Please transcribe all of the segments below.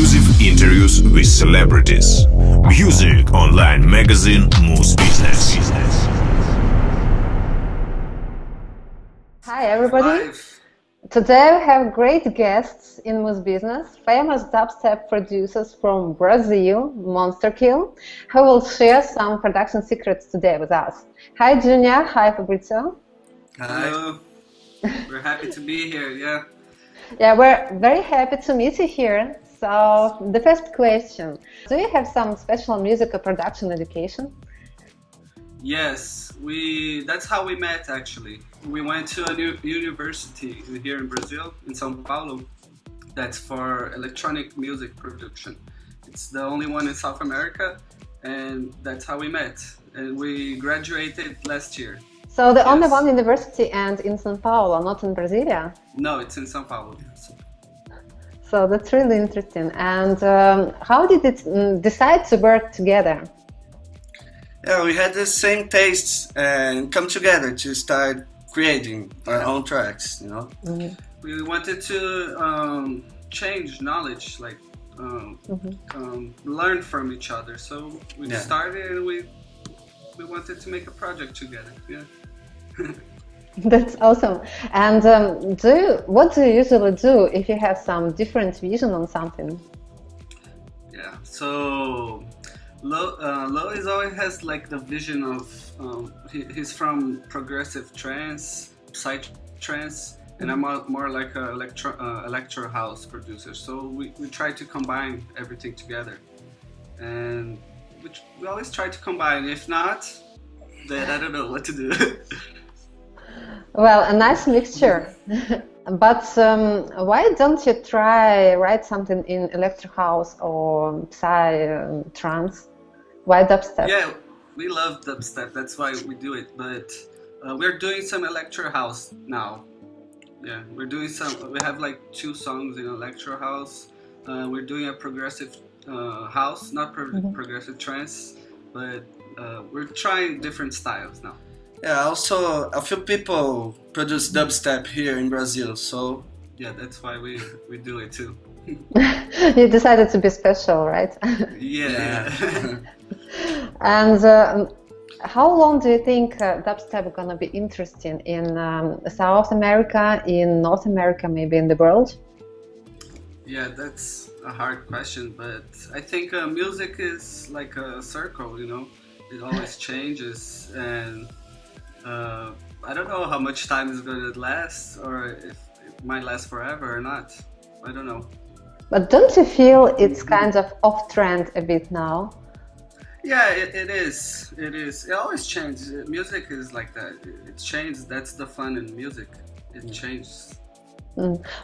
exclusive interviews with celebrities. Music online magazine MUZBIZNES. Hi everybody. Today we have great guests in MUZBIZNES, famous dubstep producers from Brazil, Monster Kill, who will share some production secrets today with us. Hi Junior, hi Fabrizio. Hello. We're happy to be here, yeah. Yeah, we're very happy to meet you here. So, the first question, do you have some special music or production education? Yes, that's how we met actually. We went to a new university here in Brazil, in São Paulo, that's for electronic music production. It's the only one in South America, and that's how we met. And we graduated last year. So the only one university and in São Paulo, not in Brasilia? No, it's in São Paulo. So that's really interesting. And how did it decide to work together? Yeah, we had the same tastes and come together to start creating our own tracks, you know? Mm-hmm. We wanted to change knowledge, like learn from each other. So we started and we wanted to make a project together, yeah. That's awesome. And what do you usually do if you have some different vision on something? Yeah, so Lois always has like the vision of, he's from progressive trance, psych trance, and I'm more like a electro house producer. So we try to combine everything together, and we always try to combine. If not, then I don't know what to do. Well, a nice mixture. But why don't you try write something in electro house or psy trance? Why dubstep? Yeah, we love dubstep. That's why we do it. But we're doing some electro house now. Yeah, we're doing some. We have like 2 songs in electro house. We're doing a progressive house, not progressive trance, but we're trying different styles now. Yeah, also a few people produce dubstep here in Brazil, so... Yeah, that's why we do it too. You decided to be special, right? Yeah. And how long do you think dubstep is gonna be interesting in South America, in North America, maybe in the world? Yeah, that's a hard question, but I think music is like a circle, you know? It always changes, and I don't know how much time it's going to last, or if it might last forever or not. I don't know. But don't you feel it's kind of off trend a bit now? Yeah, it is. It is. It always changes. Music is like that. It changes. That's the fun in music. It changes.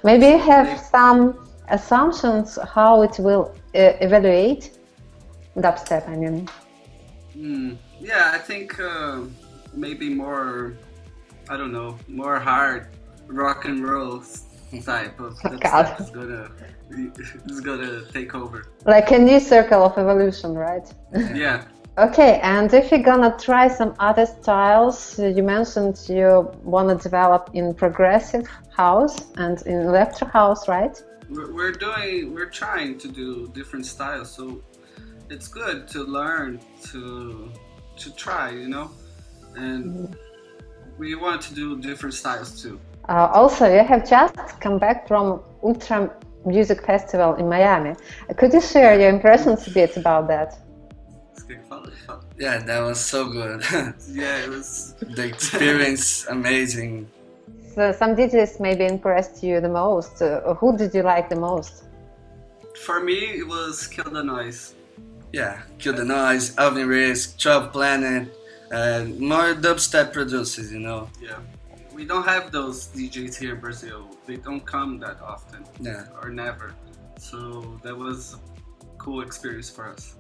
Maybe you have some assumptions how it will evaluate dubstep, I mean. Yeah, I think maybe more, I don't know, more hard rock and roll type of dubstep is gonna take over. Like a new circle of evolution, right? Yeah. Okay, and if you're gonna try some other styles, you mentioned you want to develop in progressive house and in electro house, right? We're trying to do different styles, so it's good to learn, to try, you know, and we want to do different styles too. Also, you have just come back from Ultra Music Festival in Miami. Could you share your impressions a bit about that? Yeah, that was so good. Yeah, it was. The experience amazing. So some DJs maybe impressed you the most. Who did you like the most? For me, it was Kill the Noise. Yeah, Kill the Noise, Alvin Risk, 12 Planet, and more dubstep producers, you know. Yeah, we don't have those DJs here in Brazil. They don't come that often, or never. So that was a cool experience for us.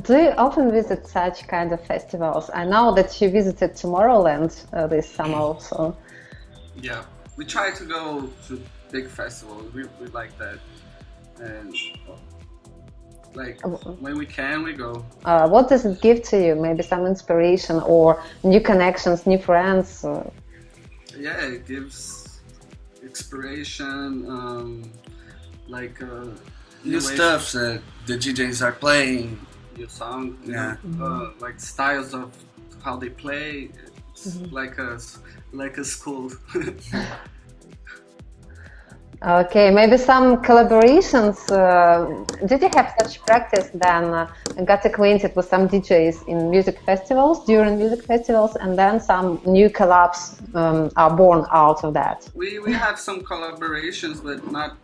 Do you often visit such kind of festivals? I know that you visited Tomorrowland this summer also. Yeah, we try to go to big festivals. We like that, and like when we can, we go. What does it give to you? Maybe some inspiration or new connections, new friends? Yeah, it gives inspiration, like new stuff that the DJs are playing. New song, Yeah. Like styles of how they play. It's like a school. Okay, maybe some collaborations. Did you have such practice then? Got acquainted with some DJs in music festivals, during music festivals, and then some new collabs are born out of that? We have some collaborations, but not.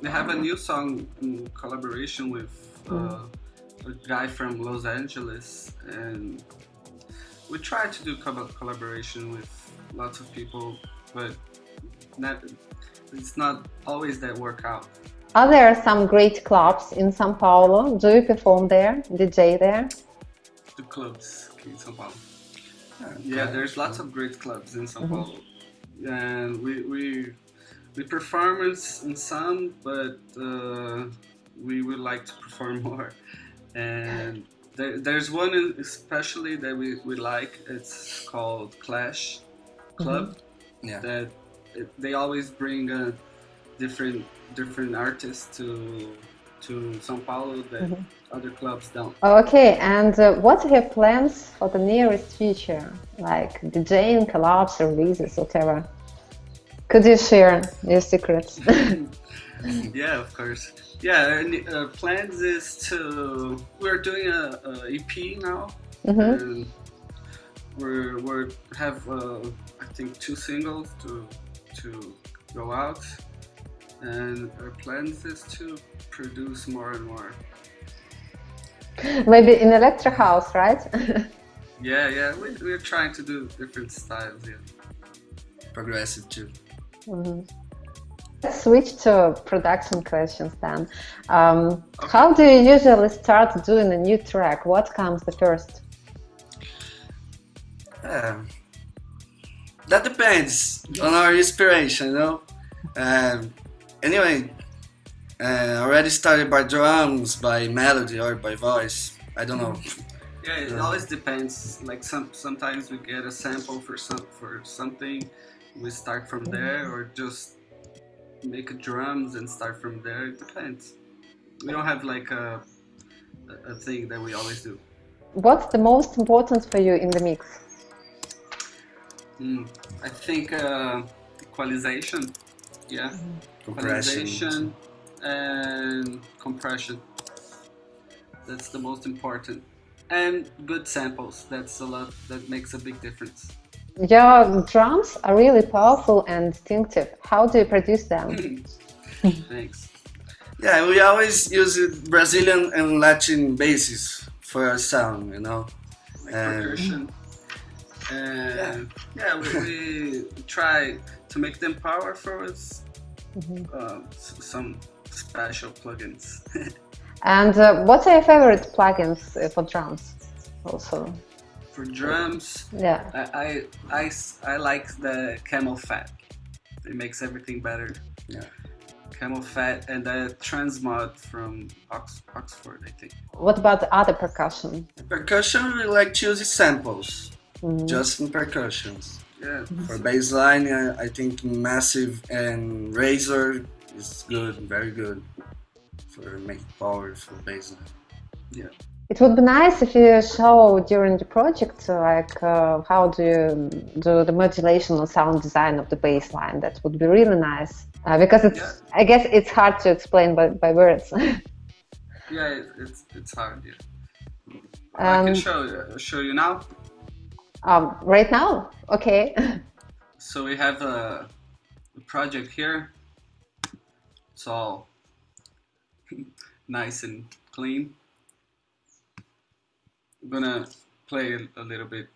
We have a new song in collaboration with a guy from Los Angeles, and we try to do collaboration with lots of people, but it's not always that work out. Are there some great clubs in São Paulo? Do you perform there, DJ there? The clubs in São Paulo. Yeah, there's lots of great clubs in São Paulo, and we perform in some, but we would like to perform more. And there's one especially that we like. It's called Clash Club. Yeah. That they always bring different artists to São Paulo that other clubs don't. Okay, and what are your plans for the nearest future, like DJing, collabs, releases, whatever? Could you share your secrets? Yeah, of course. Yeah, our plans is we're doing a EP now, and we're have I think 2 singles to go out, and our plans is to produce more and more. Maybe in electro house, right? Yeah, we're trying to do different styles. Yeah, Progressive too. Let's switch to production questions then. How do you usually start doing a new track? What comes the first? That depends on our inspiration, you know. Anyway, already started by drums, by melody, or by voice. I don't know. Yeah, it always depends. Like sometimes we get a sample for something, we start from there, or just make drums and start from there. It depends. We don't have like a thing that we always do. What's the most important for you in the mix? I think equalization. Yeah, equalization and compression. That's the most important. And good samples. That's a lot. That makes a big difference. Your drums are really powerful and distinctive. How do you produce them? Thanks. Yeah, we always use Brazilian and Latin basses for our sound, you know. Like percussion. And yeah, we try to make them powerful with some special plugins. And what are your favorite plugins for drums? Also. For drums, yeah, I like the Camel Fat. It makes everything better. Yeah, Camel Fat and the Transmod from Oxford, I think. What about other percussion? Percussion, we like to use samples, just in percussions. Yeah. For bass line, I think Massive and Razor is good, very good for making powerful bass line. Yeah. It would be nice if you show during the project, like how do you do the modulation or sound design of the bass line. That would be really nice because I guess it's hard to explain by words. Yeah, it's hard. Yeah. I can show you now. Right now, okay. So we have a project here. It's all nice and clean. I'm gonna play a little bit.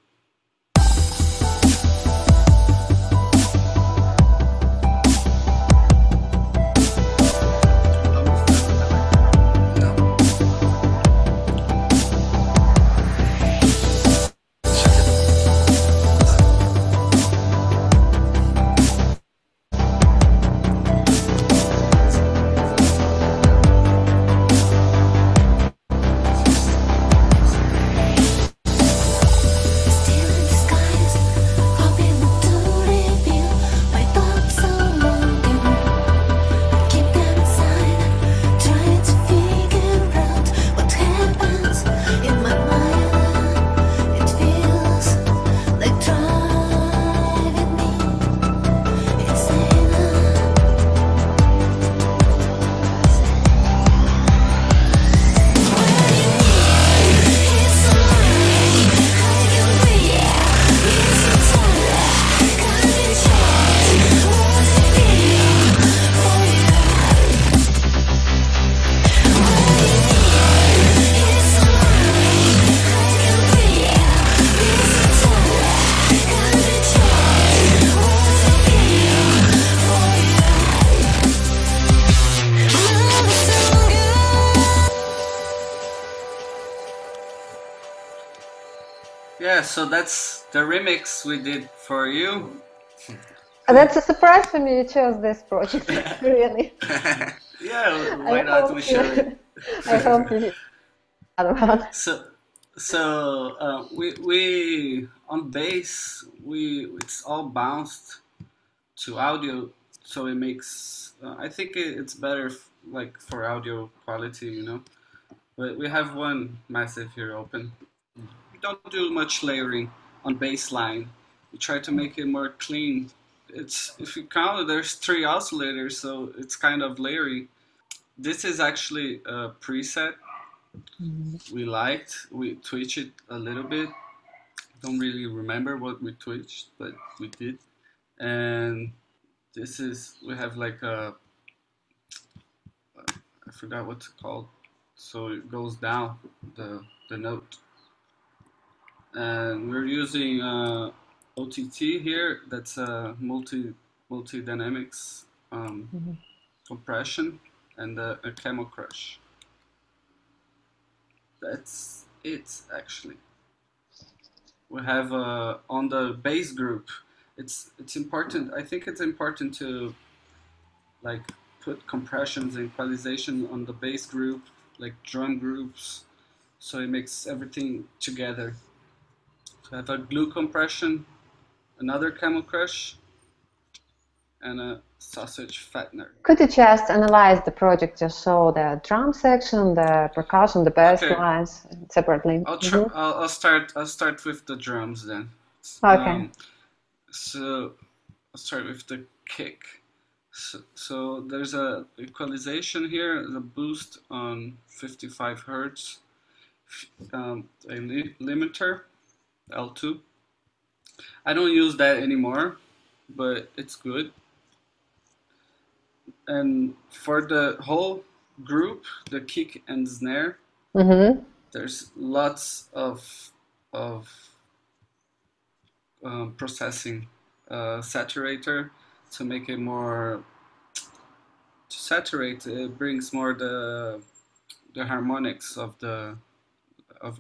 Yeah, so that's the remix we did for you. That's a surprise for me. You chose this project, really. Yeah, why not? We show it. I hope you one. So we on bass it's all bounced to audio, so it makes I think it's better like for audio quality, you know. But we have one massive here open. We don't do much layering on bass line. We try to make it more clean. It's, if you count it, there's 3 oscillators, so it's kind of layery. This is actually a preset we liked. We tweaked it a little bit. Don't really remember what we tweaked, but we did. And this is, we have like a, I forgot what's it called. So it goes down the note. And we're using OTT here. That's a multi dynamics compression and a camo crush. That's it actually. We have on the bass group. It's important. I think it's important to like put compressions and equalization on the bass group, like drum groups, so it makes everything together. So I have a glue compression, another camo crush, and a sausage fattener. Could you just analyze the project, just show the drum section, the percussion, the bass lines separately? I'll start with the drums then. Okay. So I'll start with the kick. So there's a equalization here, the boost on 55 hertz, a limiter, L2. I don't use that anymore, but it's good. And for the whole group, the kick and snare, there's lots of processing, saturator to make it more. To saturate, it brings more the harmonics of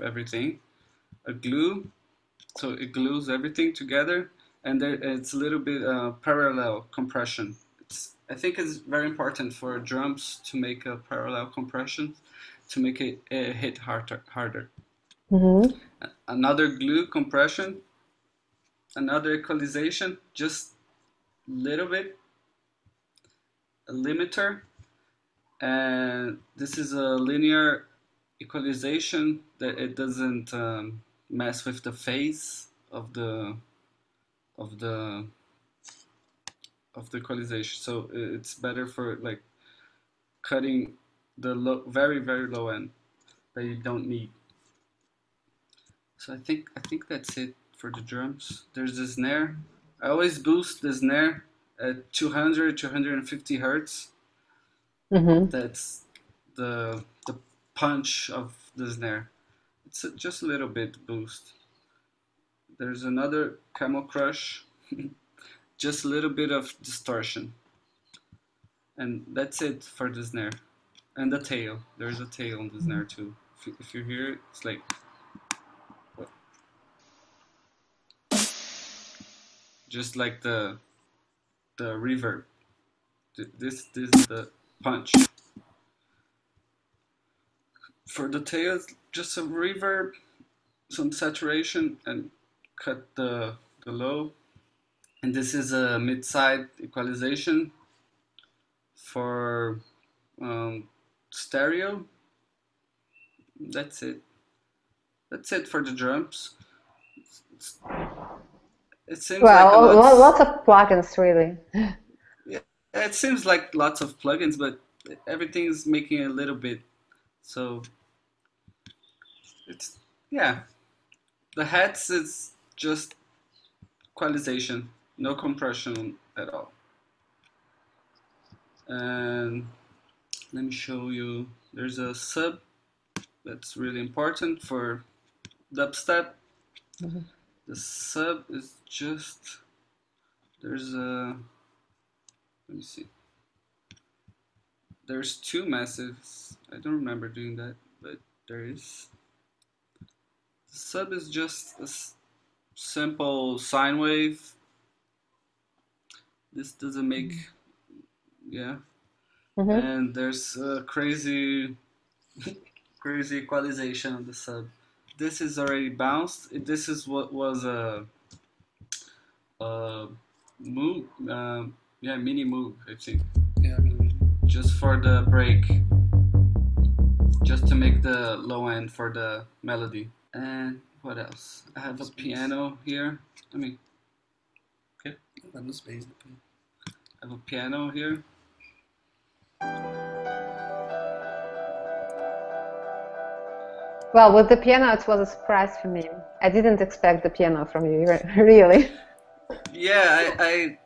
everything. A glue, so it glues everything together, and it's a little bit parallel compression. I think it's very important for drums to make a parallel compression to make it hit harder. Another glue compression, another equalization, just a little bit, a limiter, and this is a linear equalization that it doesn't mess with the phase of the equalization, so it's better for like cutting the very low end that you don't need. So I think that's it for the drums. There's the snare. I always boost the snare at 250 hertz. That's the punch of the snare. It's just a little bit boost. There's another camo crush. Just a little bit of distortion, and that's it for the snare. And the tail, there's a tail on the snare too. If you hear it, it's like what? Just like the reverb. This is the punch. For the tail, just some reverb, some saturation, and cut the low. And this is a mid-side equalization for stereo. That's it. That's it for the drums. It seems well, like lots of plugins, really. Yeah, it seems like lots of plugins, but everything is making a little bit. So it's, yeah. The heads is just equalization. No compression at all. And let me show you. There's a sub that's really important for dubstep. The sub is just, there's a, let me see. There's 2 massives. I don't remember doing that, but there is. Sub is just a simple sine wave. This doesn't make, yeah. And there's crazy equalization on the sub. This is already bounced. This is what was a move, yeah, mini move, I think. Yeah, just for the break, just to make the low end for the melody. And what else? I have a piano here. I mean, okay. I have a piano here. Well, with the piano, it was a surprise for me. I didn't expect the piano from you, really. Yeah,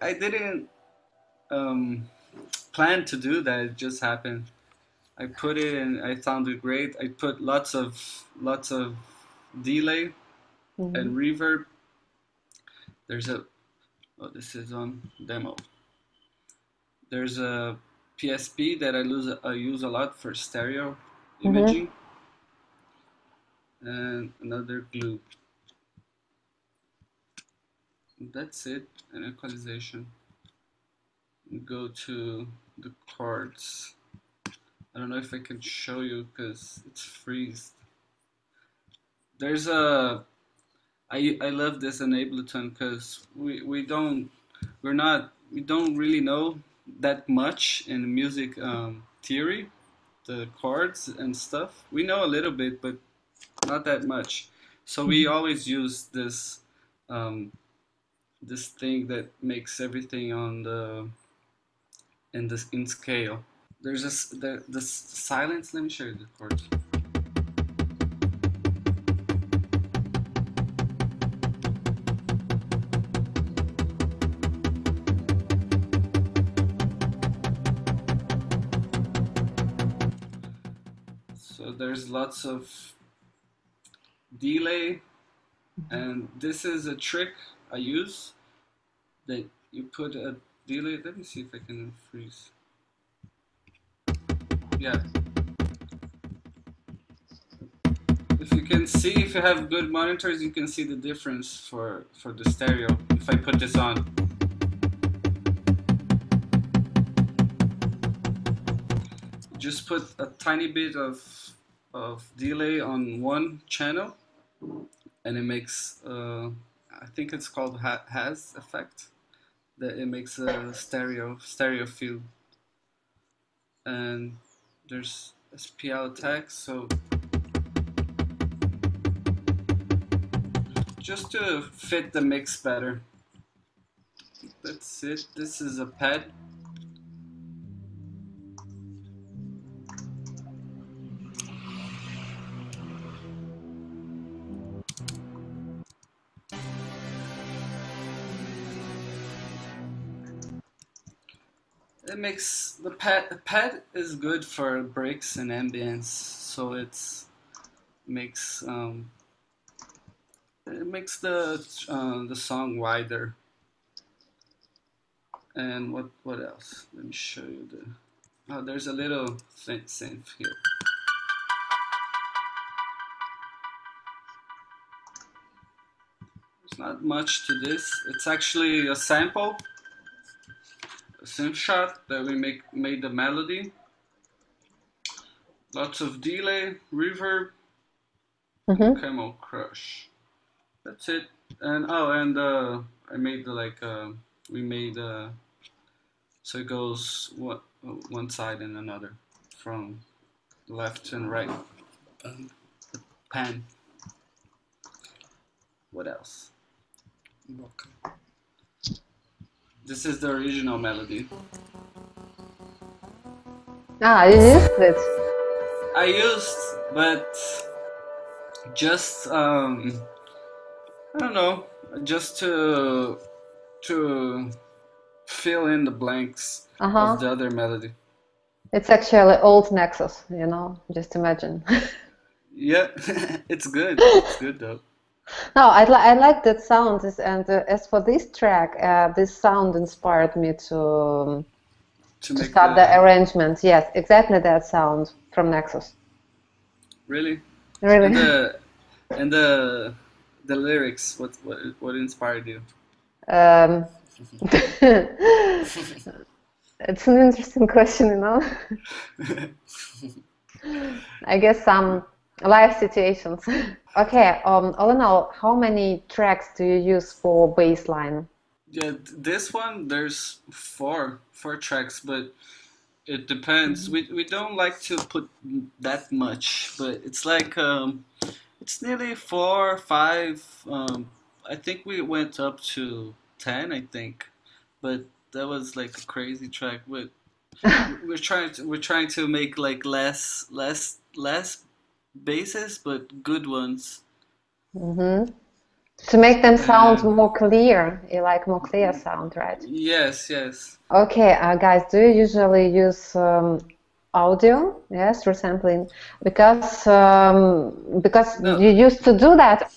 I didn't plan to do that. It just happened. I put it and I sounded great. I put lots of delay and reverb. There's a, oh, this is on demo. There's a PSP that I use a lot for stereo imaging, and another glue. That's it, an equalization. Go to the chords. I don't know if I can show you because it's freezed. There's a, I love this in Ableton because we don't really know that much in music theory, the chords and stuff. We know a little bit, but not that much. So we always use this this thing that makes everything on the in scale. There's the silence. Let me show you the chords. So there's lots of delay, and this is a trick I use, that you put a delay. Let me see if I can freeze. Yeah. If you can see, if you have good monitors, you can see the difference for the stereo. If I put this on. Just put a tiny bit of delay on one channel, and it makes I think it's called has effect, that it makes a stereo feel. And there's SPL text, so just to fit the mix better. That's it. This is a pad. It makes the pad is good for breaks and ambience, so it makes the song wider. And what else? Let me show you the. Oh, there's a little synth here. There's not much to this. It's actually a sample. A synth shot that we made the melody. Lots of delay, reverb, Camel Crush. That's it. And I made we made so it goes one side and another, from left and right. The pan. What else? This is the original melody. Ah, you used it. I used, but just I don't know, just to fill in the blanks of the other melody. It's actually old Nexus, you know. Just imagine. Yeah, it's good. It's good though. No, I like that sound, and as for this track, this sound inspired me to start the arrangement. Yes, exactly that sound from Nexus. Really? Really? And the lyrics. What inspired you? Um, it's an interesting question, you know. I guess some life situations. Okay, all in all, how many tracks do you use for bass line? Yeah, this one there's four tracks, but it depends. We don't like to put that much, but it's like it's nearly 4, 5. I think we went up to 10. I think, but that was like a crazy track. But we're trying to make like less basses, but good ones. To make them sound And more clear, you like more clear sound, right? yes, yes. Okay, guys, do you usually use audio, yes, through sampling? Because No, you used to do that, or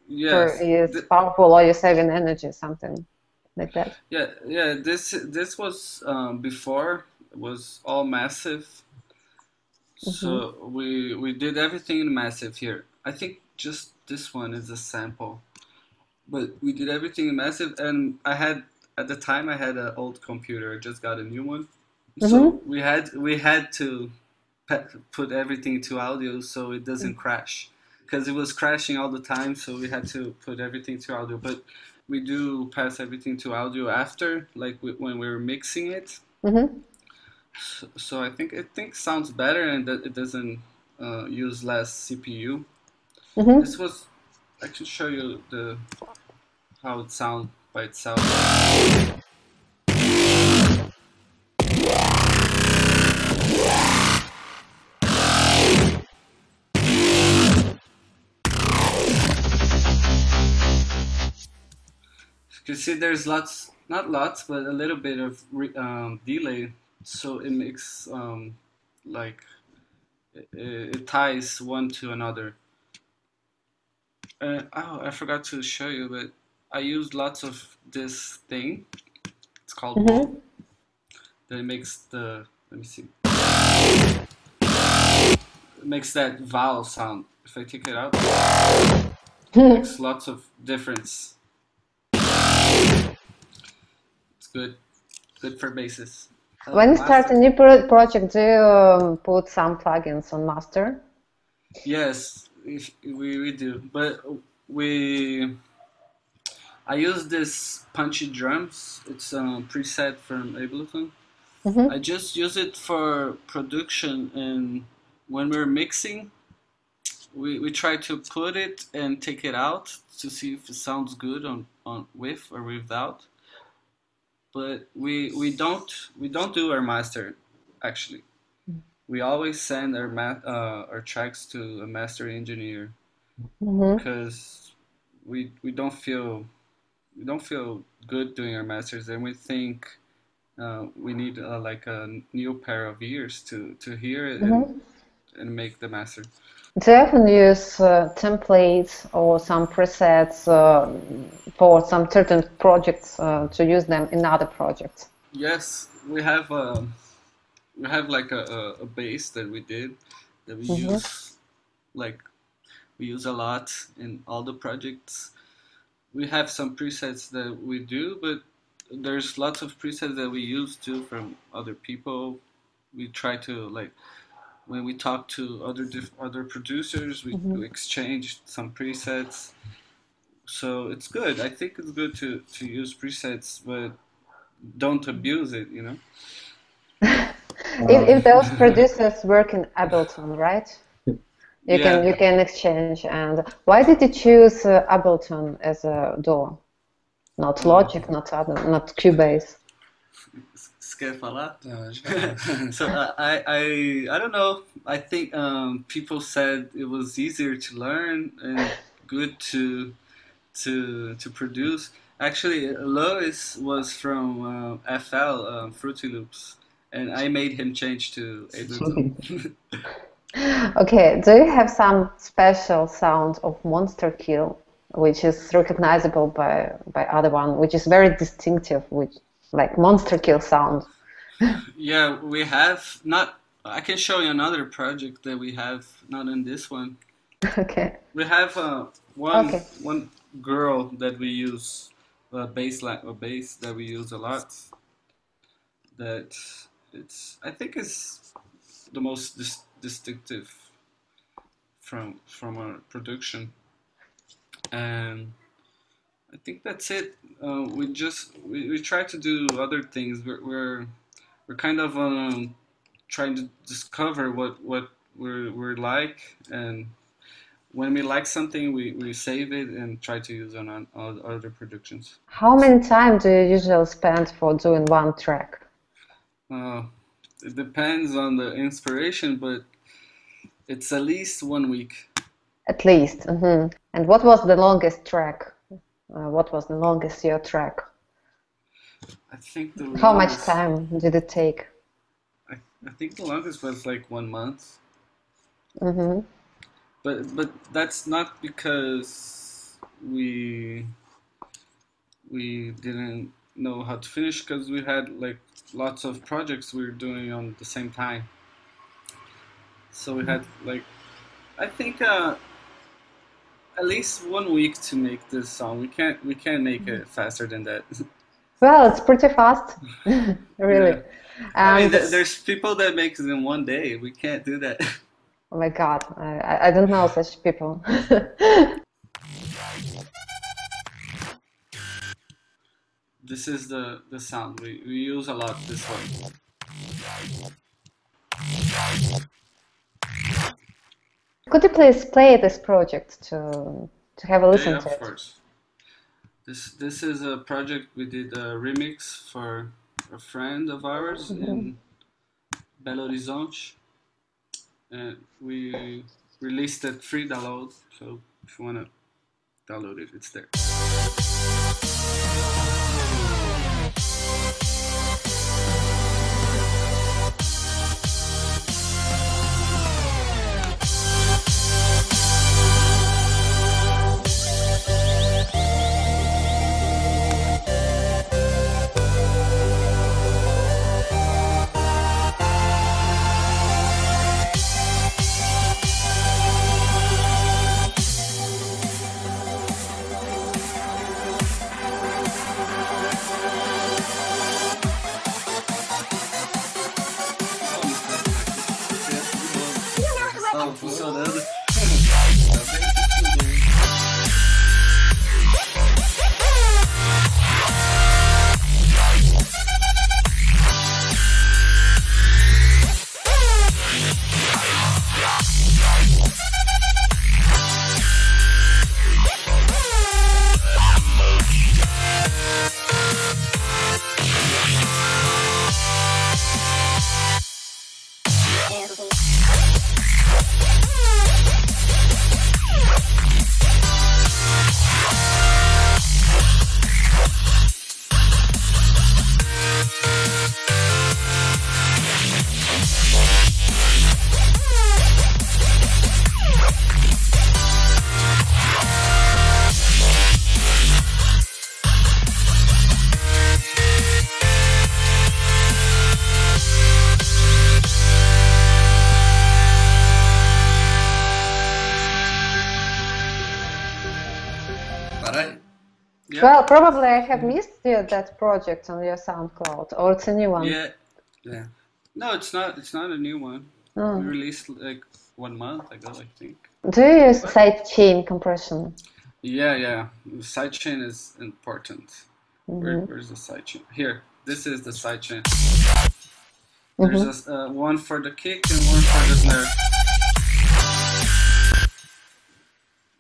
yes. is powerful, or you're saving energy, something like that. Yeah. This was before it was all massive. So we did everything in massive here. I think just this one is a sample, but we did everything in massive. And at the time I had an old computer. I just got a new one, so we had to put everything to audio so it doesn't crash, because it was crashing all the time. So we had to put everything to audio, but we do pass everything to audio after, like when we were mixing it. So I think it sounds better, and that it doesn't use less CPU. This was I can show you how it sounds by itself. You can see there's not lots, but a little bit of delay, so it makes like it ties one to another. Oh, I forgot to show you, but I used lots of this thing. It's called bowl. That it makes the, let me see, it makes that vowel sound. If I take it out, it makes lots of difference. It's good for basses. When you start a new project, do you put some plugins on master? Yes, we do, but I use this punchy drums. It's a preset from Ableton. I just use it for production, and when we're mixing, we try to put it and take it out to see if it sounds good on with or without. But we don't do our master, actually. We always send our tracks to a master engineer, because we don't feel good doing our masters, and we think we need like a new pair of ears to hear it and make the master. Do you often use templates or some presets for some certain projects to use them in other projects? Yes, we have like a base that we did that we use, like we use a lot in all the projects. We have some presets that we do, but there's lots of presets that we use too from other people. We try to, like, when we talk to other producers, we exchange some presets. So it's good. I think it's good to use presets, but don't abuse it, you know? If those producers work in Ableton, right? You can exchange. And why did you choose Ableton as a DAW? Not Logic, not Cubase. Quer falar? So I don't know. I think people said it was easier to learn and good to produce. Actually, Lois was from FL, Fruity Loops, and I made him change to Ableton. Okay, do you have some special sound of Monster Kill, which is recognizable by other one, which is very distinctive, which like Monster Kill sound? Yeah, we have not. I can show you another project that we have, not in this one. Okay. We have one girl that we use, a bass that we use a lot. That I think is the most distinctive from our production, and I think that's it. We try to do other things. We're kind of trying to discover what we're like, and when we like something, we save it and try to use it on other productions. How many time do you usually spend for doing one track? It depends on the inspiration, but it's at least 1 week. At least. Mm-hmm. And what was the longest track? What was the longest your track? I think the How much time did it take? I think the longest was like 1 month. Mm-hmm. But that's not because we didn't know how to finish, because we had like lots of projects we were doing on the same time. So we had like, I think at least 1 week to make this song. We can't make it faster than that. Well, it's pretty fast, really. Yeah. I mean, there's people that make it in 1 day. We can't do that. Oh my God, I don't know such people. This is the sound we use a lot. This one. Could you please play this project to have a listen to it? Of course. This is a project we did a remix for a friend of ours in Belo Horizonte, and we released it free download. So if you wanna download it, it's there. Funcionando. Well, probably I have missed that project on your SoundCloud, or it's a new one. Yeah. No, it's not. It's not a new one. Oh. We released like 1 month ago, I think. Do you use sidechain compression? Yeah. The sidechain is important. Where's the sidechain? Here. This is the sidechain. There's one for the kick and one for the snare.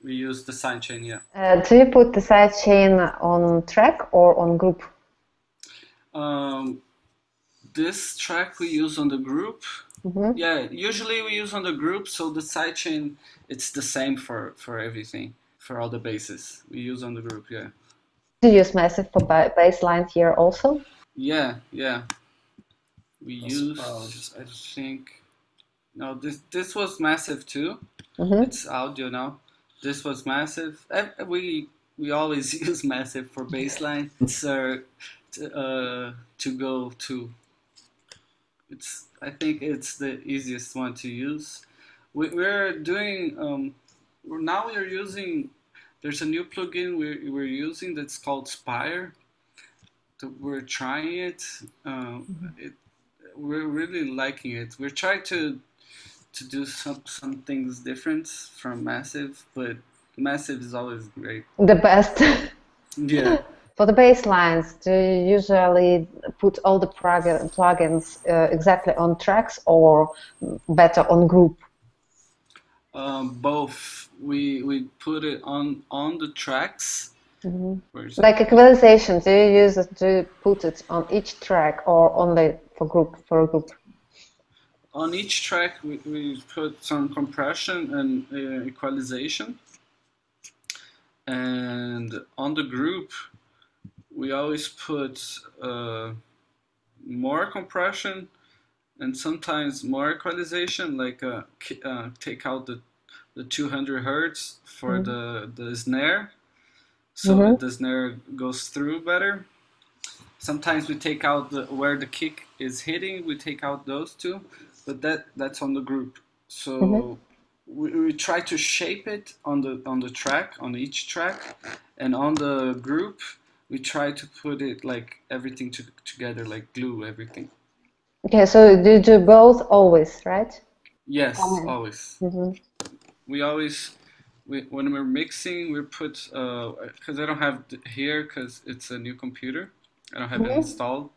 We use the sidechain, yeah. Do you put the sidechain on track or on group? This track we use on the group. Yeah, usually we use on the group, so the sidechain, it's the same for everything, for all the basses. We use on the group, yeah. Do you use massive for bass line here also? Yeah. We use, I think, no, this was massive too. It's audio now. This was massive. We always use massive for bassline. It's to go to. I think it's the easiest one to use. We're doing Now we are using. There's a new plugin we're using that's called Spire. We're trying it. We're really liking it. We're trying to do some things different from Massive, but Massive is always great. The best. Yeah. For the bass lines, do you usually put all the plugins exactly on tracks or better on group? Both. We put it on the tracks. Like equalization, do you use it to put it on each track or only for a group? On each track, we put some compression and equalization. And on the group, we always put more compression and sometimes more equalization, like take out the 200 hertz for the snare, so the snare goes through better. Sometimes we take out where the kick is hitting, we take out those two, but that's on the group. So we try to shape it on the track, on each track, and on the group we try to put it like everything together, like glue everything. Okay, so you do both always, right? Yes, always. We always, when we're mixing, we put, because I don't have here, because it's a new computer, I don't have it installed,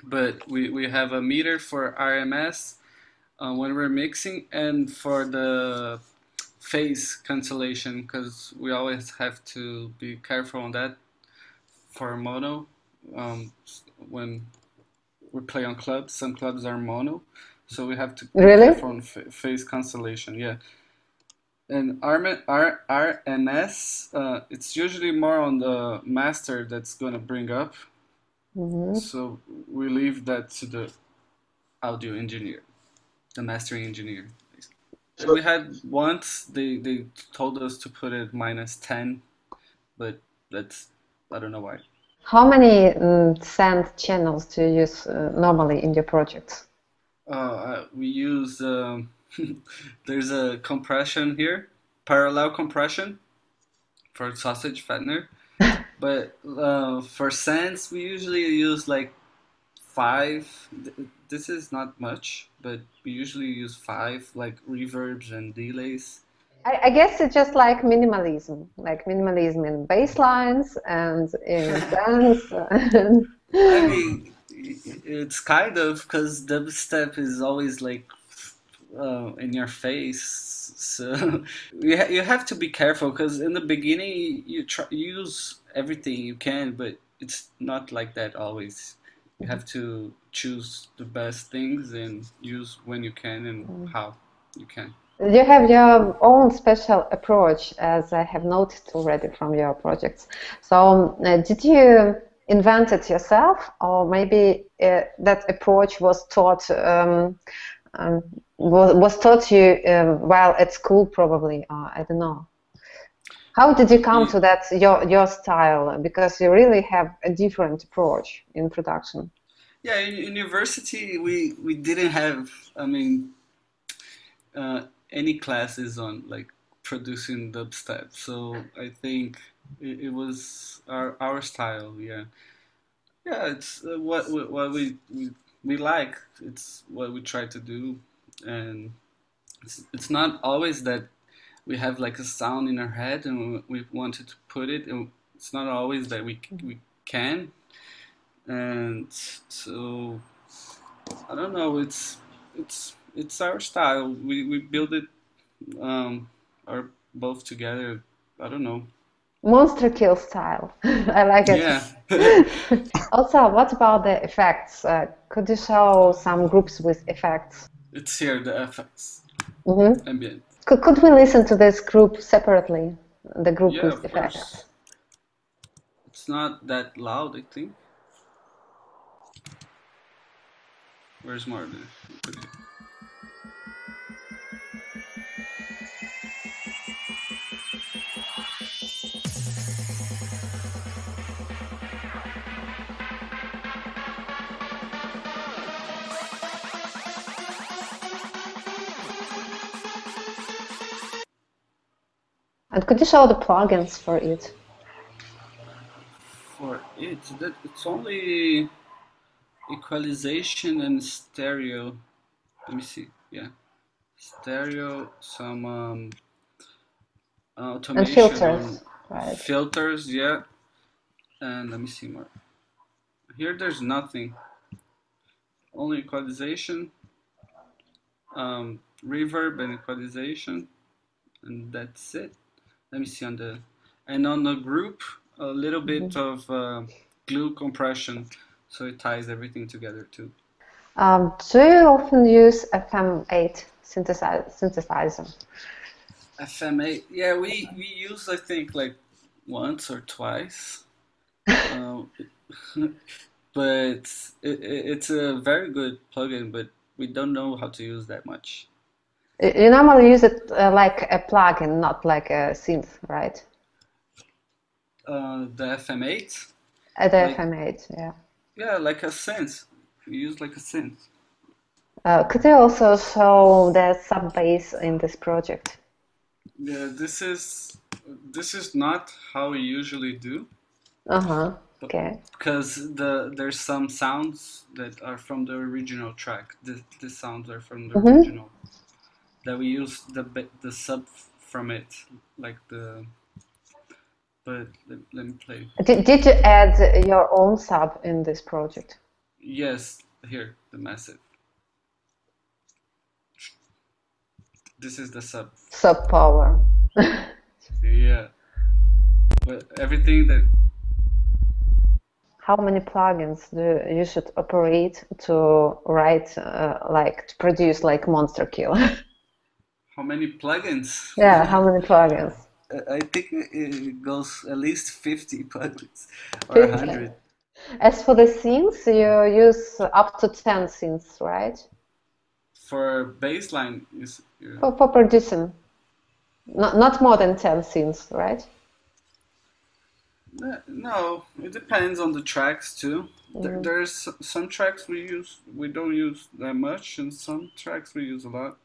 but we have a meter for RMS when we're mixing, and for the phase cancellation, because we always have to be careful on that for mono. When we play on clubs, some clubs are mono, so we have to be careful on phase cancellation. Yeah. And RMS, it's usually more on the master that's going to bring up. So we leave that to the audio engineer, the mastering engineer. We had once, they told us to put it -10, but that's, I don't know why. How many send channels do you use normally in your projects? We use, there's a compression here, parallel compression for sausage fattener. But for sends, we usually use like 5. This is not much, but we usually use 5, like reverbs and delays. I guess it's just like minimalism in bass lines and in sends. I mean, it's kind of, because dubstep is always like in your face, so you have to be careful, because in the beginning you use everything you can, but it's not like that always. You have to choose the best things and use when you can and how you can. You have your own special approach, as I have noticed already from your projects. So did you invent it yourself, or maybe that approach was taught you while at school, probably? I don't know. How did you come to that, your style? Because you really have a different approach in production. Yeah, in university we didn't have, I mean, any classes on like producing dubstep, so I think it was our style. Yeah, it's what we like. It's what we try to do, and it's not always that we have like a sound in our head and we wanted to put it, and it's not always that we can, and so I don't know. It's our style. We build it, or both together. I don't know. Monster kill style. I like it. Yeah. Also, what about the effects? Could you show some groups with effects? It's here, the effects. Ambient. Could we listen to this group separately? The group Yeah, with of effects. course. It's not that loud, I think. Where's Martin? Okay. And could you show the plugins for it? For it, it's only equalization and stereo. Let me see. Yeah, stereo, some automation And filters, right? filters, yeah. And let me see more. Here, there's nothing. Only equalization, reverb and equalization, and that's it. Let me see on the group, a little bit of glue compression, so it ties everything together too. Do you often use FM8 synthesizer? FM8, yeah, we use, I think, like once or twice, but it's a very good plugin, but we don't know how to use that much. You normally use it like a plugin, not like a synth, right? The FM8? The FM8, yeah. Yeah, like a synth. We use like a synth. Could you also show the sub bass in this project? Yeah, this is not how we usually do. Okay. Because there's some sounds that are from the original track. The sounds are from the original. That we use the sub from it, like the. But let me play. Did you add your own sub in this project? Yes, here, the massive. This is the sub. Sub power. Yeah. But everything that. How many plugins do you should operate to write, like to produce like Monster Kill? How many plugins? Yeah, how many plugins? I think it goes at least 50 plugins or 100. As for the scenes, you use up to 10 scenes, right? For bassline, For producing, not more than 10 scenes, right? No, it depends on the tracks too. There's some tracks we don't use that much, and some tracks we use a lot.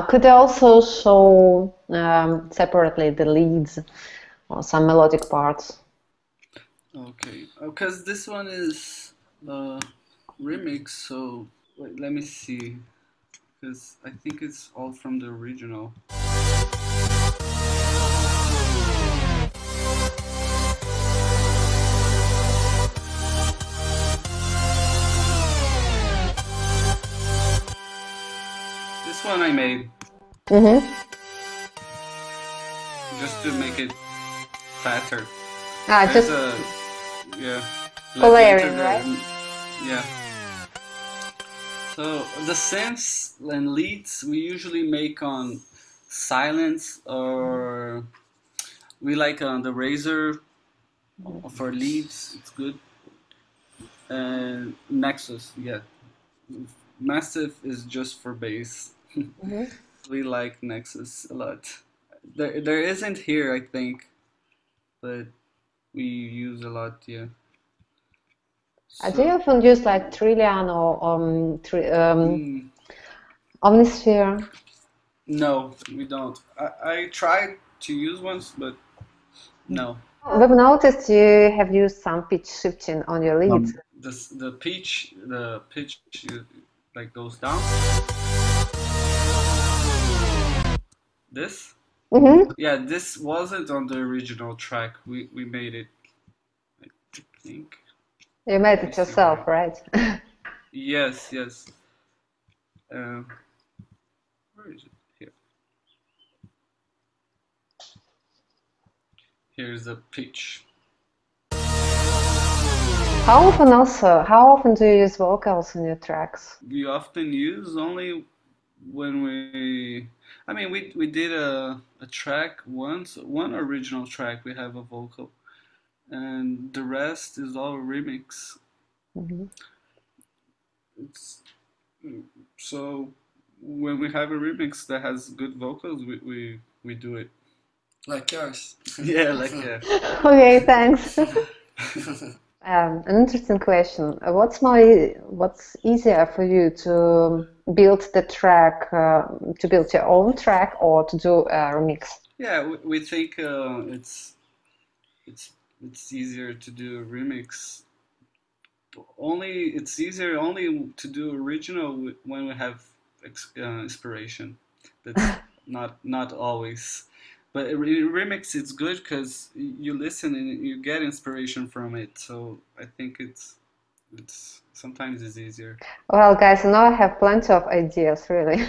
Could you also show separately the leads or some melodic parts? Okay, because this one is remix, so wait, let me see, because I think it's all from the original. This one I made just to make it fatter. Just yeah, layering, right? Yeah. So the synths and leads we usually make on silence, or we like on the Razor for leads. It's good. And Nexus, yeah. Massive is just for bass. We like Nexus a lot. There isn't here, I think, but we use a lot, yeah. So, do you often use like Trillian or Omnisphere? No, we don't. I tried to use once, but no. We've noticed you have used some pitch shifting on your leads. The pitch like goes down. This? Yeah, this wasn't on the original track. We made it, I think. You made it yourself, right? Yes. Where is it? Here. Here's the pitch. How often do you use vocals in your tracks? We often use only when we did a track once, one original track we have a vocal, and the rest is all remix. So when we have a remix that has good vocals, we do it. Like yours. Yeah, like yeah. Okay, thanks. An interesting question. What's easier for you to build the track, to build your own track, or to do a remix? Yeah, we think it's it's easier to do a remix. Only it's easier only to do original when we have inspiration. That's not always. But remix it's good because you listen and you get inspiration from it. So I think it's sometimes it's easier. Well, guys, now I have plenty of ideas, really.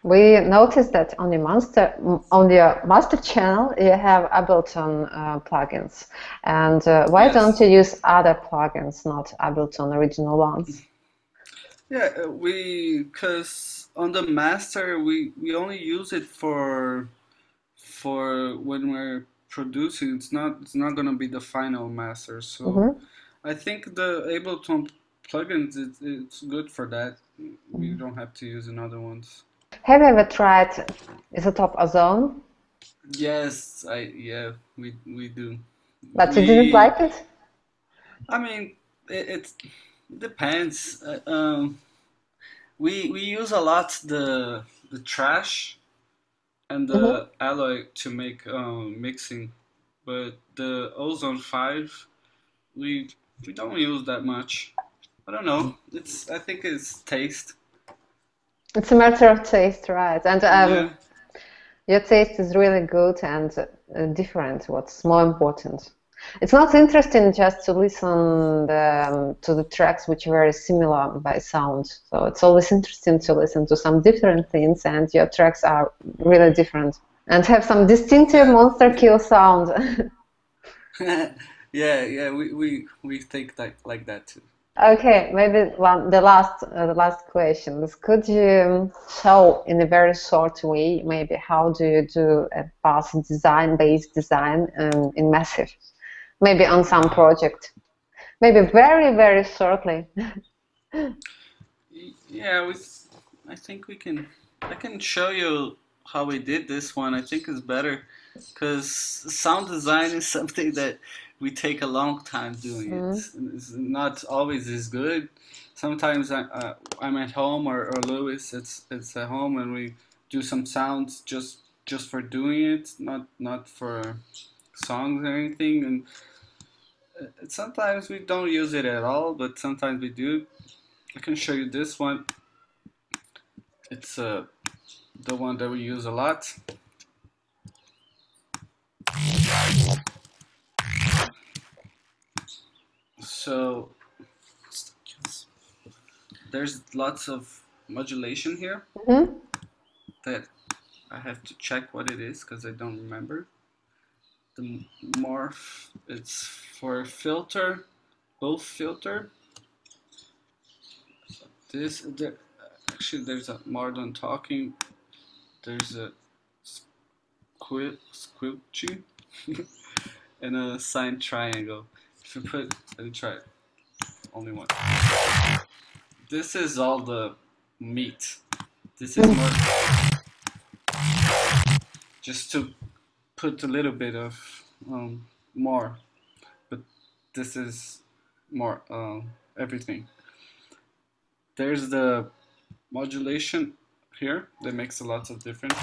We noticed that on your master channel you have Ableton plugins, and why Yes. don't you use other plugins, not Ableton original ones? Yeah, because on the master we only use it for when we're producing. It's not gonna be the final master. So I think the Ableton plugins it's good for that. We don't have to use another ones. Have you ever tried Isotope Ozone? Yes, yeah we do. But you didn't like it? I mean, it depends. We use a lot the trash and the alloy to make mixing, but the Ozone 5 we don't use that much. I don't know. I think it's taste. It's a matter of taste, right? And Yeah. your taste is really good and different. What's more important? It's not interesting just to listen to the tracks which are very similar by sound. So it's always interesting to listen to some different things, and your tracks are really different and have some distinctive monster kill sound. Yeah, we think that like that too. Okay, maybe the last question is, could you show in a very short way maybe how do you do a bass design in Massive? Maybe on some project. Maybe very, very shortly. Yeah, I think I can show you how we did this one. I think it's better because sound design is something that we take a long time doing. It's not always as good. Sometimes I'm at home or Lewis it's at home and we do some sounds just for doing it, not for songs or anything. And sometimes we don't use it at all, but sometimes we do. I can show you this one. It's the one that we use a lot. So there's lots of modulation here that I have to check what it is because I don't remember. The morph, it's for filter, both filter. Actually there's more than talking. There's a squelchy and a sine triangle. If you put, let me try it. Only one. This is all the meat. This is more just to put a little bit of more, but this is more everything. There's the modulation here that makes a lot of difference.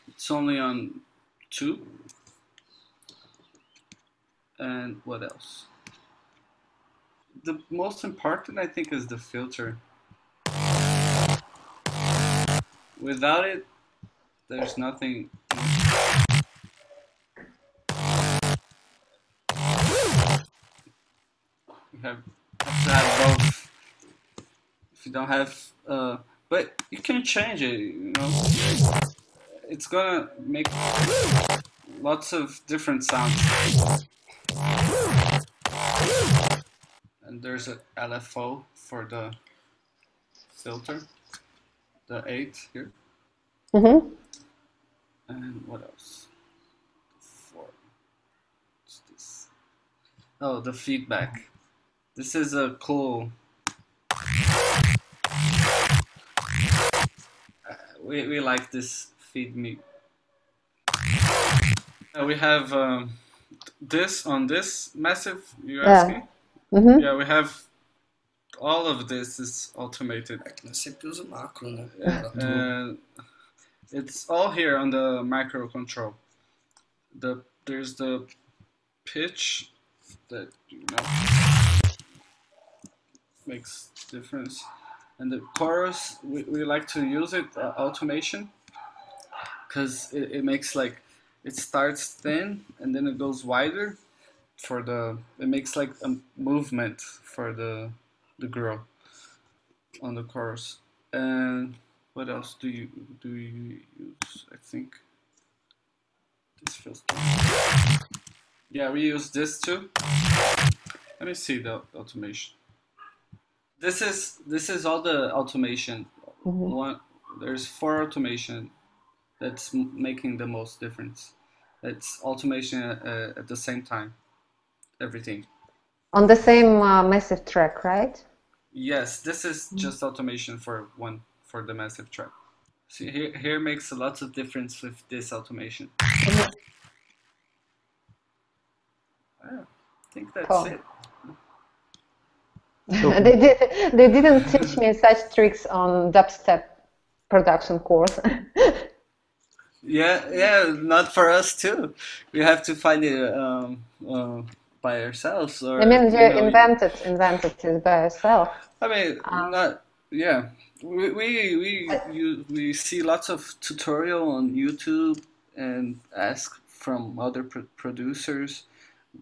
It's only on 2. And what else? The most important I think is the filter. Without it, there's nothing. You have to have both. If you don't have, but you can change it. You know, it's gonna make lots of different sounds. And there's an LFO for the filter, the 8 here. And what else? 4. What's this? Oh, the feedback. This is a cool. We like this feed me. We have this on this massive. You're asking? Yeah, we have all of this is automated. É que nós sempre usa macro, né? And it's all here on the micro control. There's the pitch that makes difference, and the chorus we like to use it automation, because it makes like it starts thin and then it goes wider for it makes like a movement for the grow on the chorus. And what else do you use? I think this feels good. Yeah, we use this too. Let me see the automation. This is all the automation. There's 4 automation that's making the most difference. It's automation at the same time. Everything. On the same massive track, right? Yes, this is just automation for the massive track. See, here makes a lot of difference with this automation. I think that's cool. it. They didn't teach me such tricks on dubstep production course. Yeah, not for us too. We have to find it by ourselves. Or, I mean, you invented it by yourself. I mean, not. Yeah, we see lots of tutorial on YouTube and ask from other producers.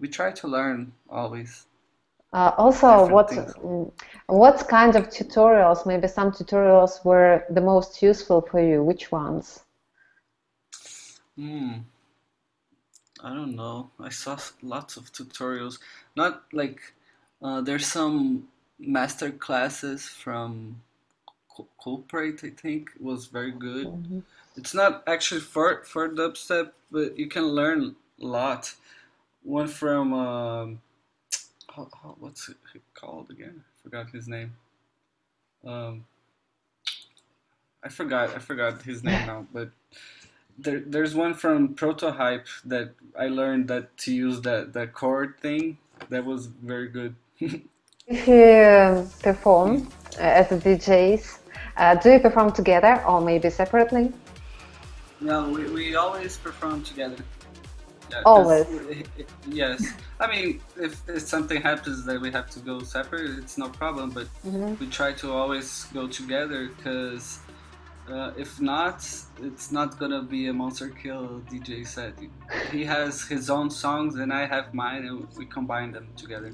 We try to learn always. Also, what kind of tutorials? Maybe some tutorials were the most useful for you. Which ones? I don't know. I saw lots of tutorials. Not like there's some master classes from Cubase. I think it was very good. It's not actually for dubstep, but you can learn a lot. One from what's it called again? I forgot his name. I forgot his name now, but there's one from Prototype that I learned that to use that chord thing. That was very good. If you perform as a DJs, do you perform together or maybe separately? No, we always perform together. Yeah, always? Yes. I mean, if something happens that we have to go separate, it's no problem, but we try to always go together, because if not, it's not gonna be a Monster Kill DJ set. He has his own songs and I have mine, and we combine them together.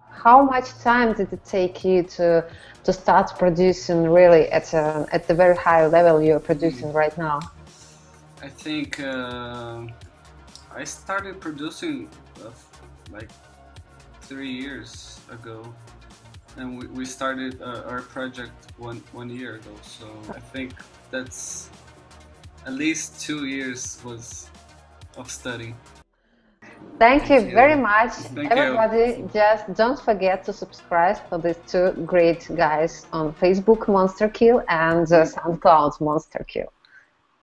How much time did it take you to start producing really at the very high level you're producing right now? I think I started producing like 3 years ago, and we started our project one year ago. So I think that's at least 2 years of studying. Thank you very much. Thank everybody. You. Just don't forget to subscribe for these 2 great guys on Facebook, Monster Kill, and SoundCloud, Monster Kill.